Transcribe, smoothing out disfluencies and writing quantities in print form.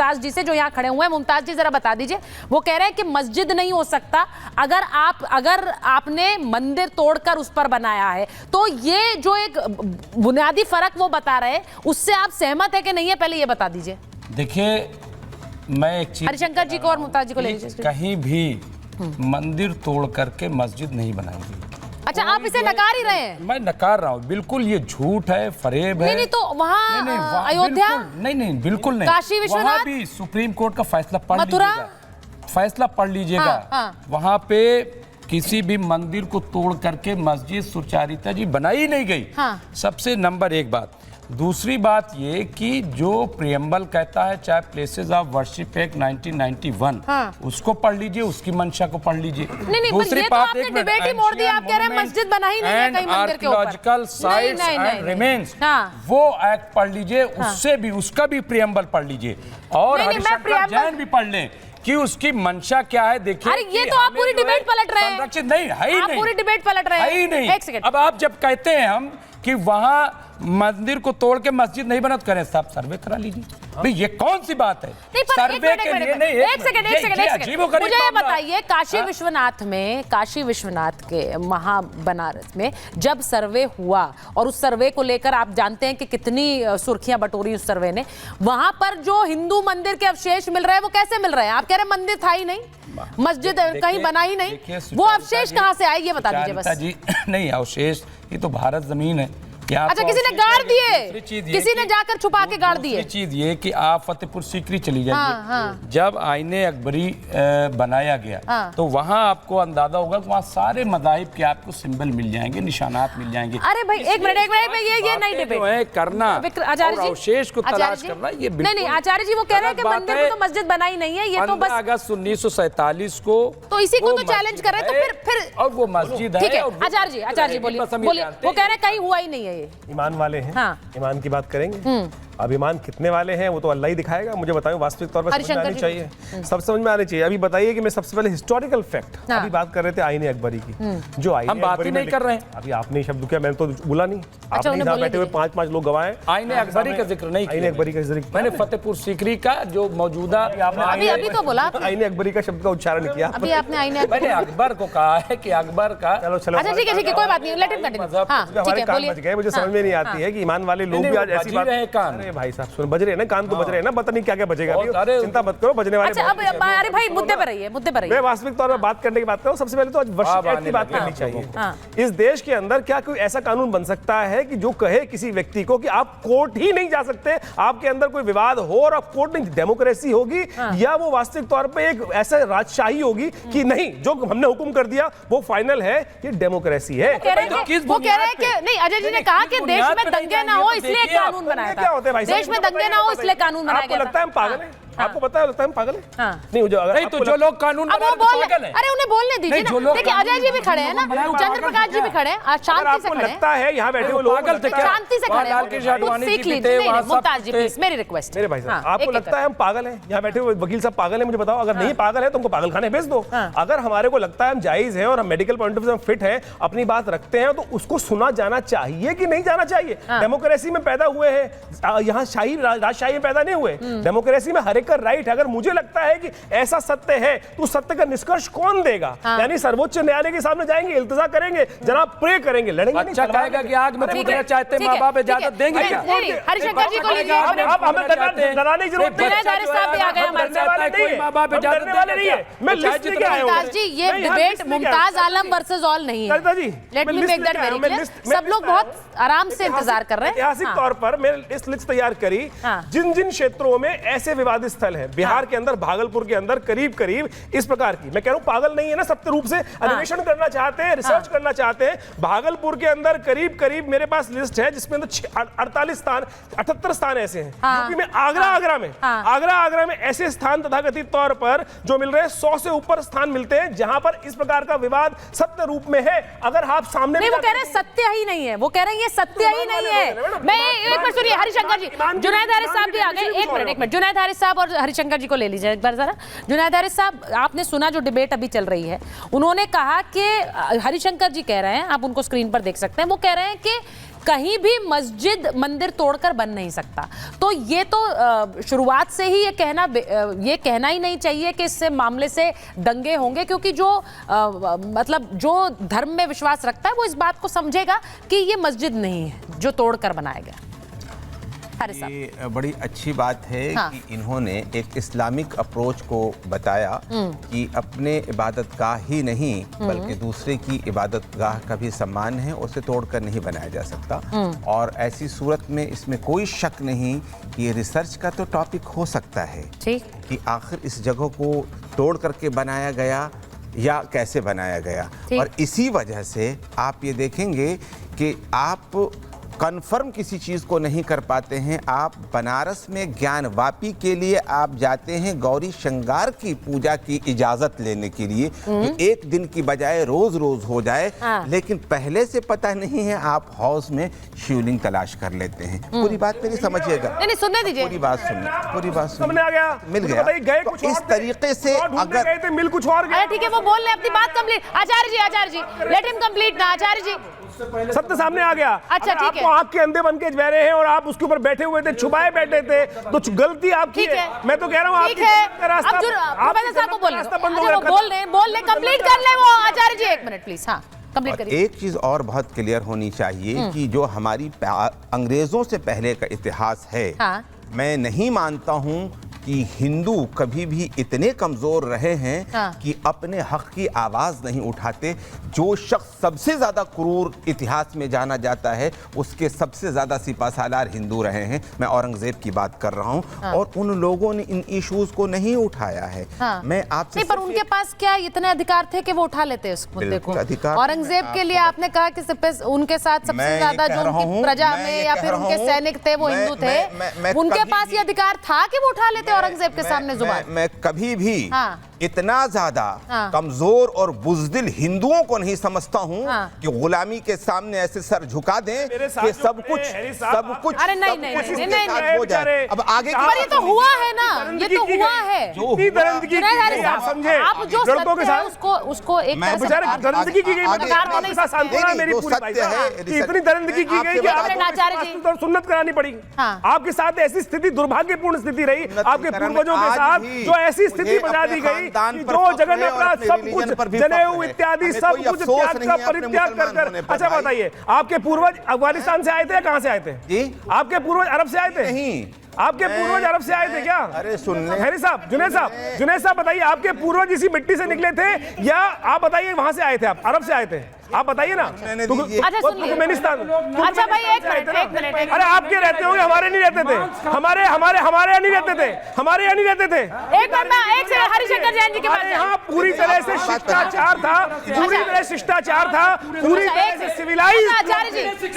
मुमताज जी से जो यहाँ खड़े हुए हैं। मुमताज जी जरा बता दीजिए, वो कह रहे हैं कि मस्जिद नहीं हो सकता अगर आपने मंदिर तोड़कर उस पर बनाया है। तो ये जो एक बुनियादी फर्क वो बता रहे हैं, उससे आप सहमत है कि नहीं है, पहले ये बता दीजिए। देखिए, मैं एक चीज हरिशंकर जी को और मुमताज जी को ले लीजिए। कहीं भी मंदिर तोड़ करके मस्जिद नहीं बनाएंगे। अच्छा, आप इसे नकार ही रहे हैं? मैं नकार रहा हूँ, बिल्कुल ये झूठ है, फरेब है। नहीं, तो वहाँ अयोध्या, नहीं, बिल्कुल नहीं। काशी विश्वनाथ, वहाँ भी सुप्रीम कोर्ट का फैसला पढ़ मथुरा, लीजिएगा, फैसला पढ़ लीजिएगा। हाँ। वहाँ पे किसी भी मंदिर को तोड़ करके मस्जिद सुचारिता जी बनाई नहीं गई। हाँ। सबसे नंबर एक बात। दूसरी बात ये कि जो प्रियम्बल कहता है, चाहे प्लेसेस ऑफ वर्शिप एक्ट 1991, उसको पढ़ लीजिए, उसकी मंशा को पढ़ लीजिए। नहीं, दूसरी बात, आपने डिबेट ही मोड़ दिया। आप कह रहे हैं मस्जिद बना ही नहीं है कहीं मंदिर के ऊपर। आर्कियोलॉजिकल साइट्स एंड रिमेन्स, वो एक्ट पढ़ लीजिए, उससे भी उसका भी प्रियम्बल पढ़ लीजिए, और हरिशंकर जैन भी पढ़ लें कि उसकी मंशा क्या है। देखिए, अरे ये तो आप पूरी डिबेट पलट रहे हैं। संरक्षित नहीं है ही नहीं, पूरी डिबेट पलट रहे हैं। है ही नहीं। एक सेकंड, अब आप जब कहते हैं हम कि वहां मंदिर को तोड़ के मस्जिद नहीं बना, तो करें साहब सर्वे करा लीजिए। भाई ये कौन सी बात है? सर्वे के लिए नहीं। एक सेकंड, मुझे ये बताइए, काशी विश्वनाथ के महाबनारस में जब सर्वे हुआ, और उस सर्वे को लेकर आप जानते हैं कि कितनी सुर्खियां बटोरी उस सर्वे ने, वहां पर जो हिंदू मंदिर के अवशेष मिल रहे हैं वो कैसे मिल रहे हैं? आप कह रहे हैं मंदिर था ही नहीं, मस्जिद कहीं बना ही नहीं, वो अवशेष कहां से आए, ये बता दीजिए बस। जी नहीं, अवशेष ये तो भारत जमीन है। अच्छा, किसी ने गाड़ दिए, किसी ने जाकर छुपा के गाड़ दिए। चीज ये कि आप फतेहपुर सीकरी चली जाइए, जब आईने अकबरी बनाया गया, तो वहाँ आपको अंदाजा होगा कि वहाँ सारे मज़ाहिब के आपको सिंबल मिल जाएंगे, निशानात मिल जाएंगे। अरे भाई एक मिनट, ये नहीं डिबेट करना, अवशेष को तलाश करना, ये नहीं। आचार्य जी वो कह रहे हैं कि मंदिर में तो मस्जिद बना ही नहीं है, ये तो बस 15 अगस्त 1947 को, तो इसी को तो चैलेंज कर रहे हैं, तो फिर और वो मस्जिद है। ठीक है, आचार्य जी बोलिए, वो कह रहे हैं कहीं हुआ ही नहीं है। ईमान वाले हैं। हाँ। ईमान की बात करेंगे। अब ईमान कितने वाले हैं वो तो अल्लाह ही दिखाएगा। मुझे बताएं, वास्तविक तौर पर समझ में आनी चाहिए, सब समझ में आनी चाहिए। अभी बताइए कि मैं सबसे पहले हिस्टोरिकल फैक्ट, अभी बात कर रहे थे आईने अकबरी की, जो आईने हम बात ही नहीं कर रहे हैं। अभी आपने शब्द किया, मैंने तो बोला नहीं। आपने यहाँ बैठे हुए 5 लोग गवाए, आईने अकबरी का जिक्र नहीं, आईने अकबरी का जिक्र मैंने फतेहपुर सीकरी का जो मौजूदा, अभी तो बोला, आईने अकबरी का शब्द का उच्चारण किया अभी आपने आईने अकबर को कहा है कि अकबर का। चलो अच्छा ठीक है, कोई बात नहीं, लेट हिम कंटिन्यू। हां ठीक है, बोलिए। बच गए, मुझे समझ में नहीं आती है कि ईमान वाले लोग भी आज ऐसी बात। अरे भाई साहब सुन, बज रहे हैं ना कान, तो बज रहे हैं ना, पता नहीं क्या बजेगा, चिंता मत करो, बजने वाले। अच्छा अब अरे भाई मुद्दे पर रहिए। मैं वास्तविक तौर पर बात करने की बात करूं, सबसे पहले तो आज वर्शिप एक्ट की बात करनी चाहिए। इस देश के अंदर क्या कोई ऐसा कानून बन सकता है कि जो कहे किसी व्यक्ति को कि आप कोर्ट ही नहीं जा सकते, आपके अंदर कोई विवाद हो और आप कोर्ट नहीं? डेमोक्रेसी होगी या वो वास्तविक तौर पर एक ऐसा राजशाही होगी कि नहीं, जो हमने हुक्म कर दिया वो फाइनल है? ये डेमोक्रेसी है। वो कह रहे हैं कि नहीं, अजय जी ने कहा कि देश में दंगे ना हो इसलिए कानून बनाया था। क्या होता है भाई, देश में दंगे ना हो इसलिए कानून बनाया गया। आपको लगता है हम पागल हैं? आपको पता है, लगता है हम पागल हैं? नहीं, जो लोग कानून बना रहे हैं पागल हैं। अरे उन्हें बोलने दीजिए ना। देखिए अजय जी भी खड़े हैं ना, चंद्र प्रकाश जी भी खड़े हैं, शांति से खड़े हैं। लगता है यहाँ बैठे हुए लोग पागल थे क्या? शांति से खड़े हैं, सीख लीजिए। मुमताज जी प्लीज, मेरी रिक्वेस्ट। मेरे भाई साहब, आपको लगता है हम पागल हैं? यहाँ बैठे हुए वकील साहब पागल हैं? मुझे बताओ, अगर नहीं पागल है तो उनको पागल खाने भेज दो। अगर हमारे को लगता है हम जायज हैं और हम medical point of view fit हैं, अपनी बात रखते हैं, तो उसको सुना जाना चाहिए कि नहीं जाना चाहिए? डेमोक्रेसी में पैदा हुए हैं, यहाँ शाही राजशाही में पैदा नहीं हुए। डेमोक्रेसी में हर एक का राइट है। अगर मुझे लगता है कि ऐसा सत्य है तो सत्य का निष्कर्ष कौन देगा? यानी सर्वोच्च न्यायालय के सामने जाएंगे, इल्तिजा करेंगे, जनाब प्रे करेंगे, लड़ेंगे नहीं। अच्छा कहेगा कि आग में कूदना चाहते माँ बाप इजाजत देंगे क्या? हरिशंकर जी को लीजिए, आप हमें डराने की जरूरत नहीं है। साहब भी आ गए हमारे साथ। कोई माँ बाप इजाजत वाले नहीं है। मैं लिस्ट लेके आया हूं। मुमताज जी, ये डिबेट मुमताज आलम वर्सेस ऑल नहीं है। Let me make that very clear. सब लोग बहुत आराम से इंतजार कर रहे हैं। ऐतिहासिक तौर पर मैंने इस लिस्ट तैयार करी, जिन जिन क्षेत्रों में ऐसे विवादित स्थल हैं। बिहार के अंदर, भागलपुर के अंदर करीब करीब इस प्रकार की, मैं कह रहा हूं पागल नहीं है ना, सत्य रूप से अन्वेषण करना चाहते हैं, रिसर्च करना चाहते हैं। भागलपुर के अंदर करीब करीब मेरे पास लिस्ट है जिसमें 48 स्थान, 78 स्थान ऐसे हैं। यूपी में आगरा में ऐसे स्थान तथाकथित तौर पर जो मिल रहे हैं, 100 से ऊपर स्थान मिलते हैं जहां पर इस प्रकार का विवाद सत्य रूप में है। अगर आप सामने नहीं, वो कह रहे हैं सत्य ही नहीं है, वो कह रहे हैं ये सत्य ही नहीं है। मैं एक मिनट सुनिए, हरिशंकर जी, जुनैद हारिस साहब भी आ गए। एक मिनट, जुनैद हारिस साहब और हरिशंकर जी को ले लीजिए एक बार जरा। जुनैद हारिस साहब, आपने सुना जो डिबेट अभी चल रही है, उन्होंने कहा कि हरिशंकर जी कह रहे हैं, आप उनको स्क्रीन पर देख सकते हैं, वो कह रहे हैं कि कहीं भी मस्जिद मंदिर तोड़कर बन नहीं सकता। तो ये तो शुरुआत से ही ये कहना ही नहीं चाहिए कि इससे मामले से दंगे होंगे, क्योंकि जो मतलब जो धर्म में विश्वास रखता है वो इस बात को समझेगा कि ये मस्जिद नहीं है जो तोड़कर बनाया गया। ये बड़ी अच्छी बात है कि इन्होंने एक इस्लामिक अप्रोच को बताया कि अपने इबादत गाह ही नहीं बल्कि दूसरे की इबादत गाह का भी सम्मान है, उसे तोड़कर नहीं बनाया जा सकता। और ऐसी सूरत में इसमें कोई शक नहीं कि ये रिसर्च का तो टॉपिक हो सकता है कि आखिर इस जगह को तोड़ करके बनाया गया या कैसे बनाया गया। और इसी वजह से आप ये देखेंगे कि आप कन्फर्म किसी चीज़ को नहीं कर पाते हैं। आप बनारस में ज्ञानवापी के लिए आप जाते हैं गौरी श्रृंगार की पूजा की इजाज़त लेने के लिए, जो एक दिन की बजाय रोज़ रोज़ हो जाए। लेकिन पहले से पता नहीं है, आप हाउस में शिवलिंग तलाश कर लेते हैं। पूरी बात मेरी समझिएगा, नहीं सुनने दीजिए, पूरी बात सुनिए, पूरी बात सामने आ गया, मिल गया। तो इस तरीके से अगर गए थे, मिल कुछ और गया। ठीक है, वो बोल रहे अपनी बात कंप्लीट। आचार्य जी लेट हिम कंप्लीट ना। आचार्य जी सत्य सामने आ गया। अच्छा, ठीक है। आपको आंख के अंधे बन के बह रहे हैं और आप उसके ऊपर बैठे हुए थे, छुपाए बैठे थे, तो गलती आपकी है। मैं तो कह रहा हूँ आपकी रास्ता बोल रहे कंप्लीट कर ले वो। आचार्य जी एक मिनट प्लीज। हाँ कंप्लीट करिए। एक चीज और बहुत क्लियर होनी चाहिए कि जो हमारी अंग्रेजों से पहले का इतिहास है, मैं नहीं मानता हूँ कि हिंदू कभी भी इतने कमजोर रहे हैं कि अपने हक की आवाज नहीं उठाते। जो शख्स सबसे ज्यादा क्रूर इतिहास में जाना जाता है, उसके सबसे ज्यादा सिपाहसालार हिंदू रहे हैं। मैं औरंगजेब की बात कर रहा हूं। और उन लोगों ने इन इश्यूज को नहीं उठाया है। मैं आपसे पर उनके पास क्या इतने अधिकार थे कि वो उठा लेते उस मुद्दे को? औरंगजेब के लिए आपने कहा कि उनके साथ सबसे ज्यादा जो उनकी प्रजा में या फिर उनके सैनिक थे वो हिंदू थे, उनके पास ये अधिकार था कि वो उठा लेते औरंगजेब के सामने जुबान? मैं कभी भी इतना ज्यादा कमजोर और बुज़दिल हिंदुओं को नहीं समझता हूं कि गुलामी के सामने ऐसे सर झुका दें कि सब कुछ अरे नहीं हो जाए। अब आगे पर ये तो हुआ है ना, ये तो हुआ है। आप समझे, आप जो सत्य है उसको एक दरिंदगी की गई, इतनी दरिंदगी की गई कि आपको सुन्नत करानी पड़ी। आपके साथ ऐसी स्थिति, दुर्भाग्यपूर्ण स्थिति रही आपके पूर्वजों के साथ, जो ऐसी स्थिति बना दी गई कि जो जगह में अपना सब कुछ जनेऊ इत्यादि सब कुछ त्याग का परित्याग कर। अच्छा बताइए, आपके पूर्वज अफगानिस्तान से आए थे या कहां से आए थे जी? आपके पूर्वज अरब से आए थे? नहीं, आपके पूर्वज अरब से आए थे क्या? अरे सुनने हैरी साहब, जुनैद साहब बताइए, आपके पूर्वज इसी मिट्टी से निकले थे या आप बताइए वहां से आए थे? आप अरब से आए थे, आप बताइए ना। तुर्कमेनिस्तान। अच्छा भाई एक मिनट। अरे आपके रहते होंगे, हमारे नहीं रहते थे। हमारे यहाँ नहीं रहते थे, हमारे यहाँ नहीं रहते थे। एक से हरिशंकर जैन जी के पास यहाँ पूरी तरह से शिष्टाचार था, पूरी तरह शिष्टाचार था, पूरी तरह से सिविलाइज्ड।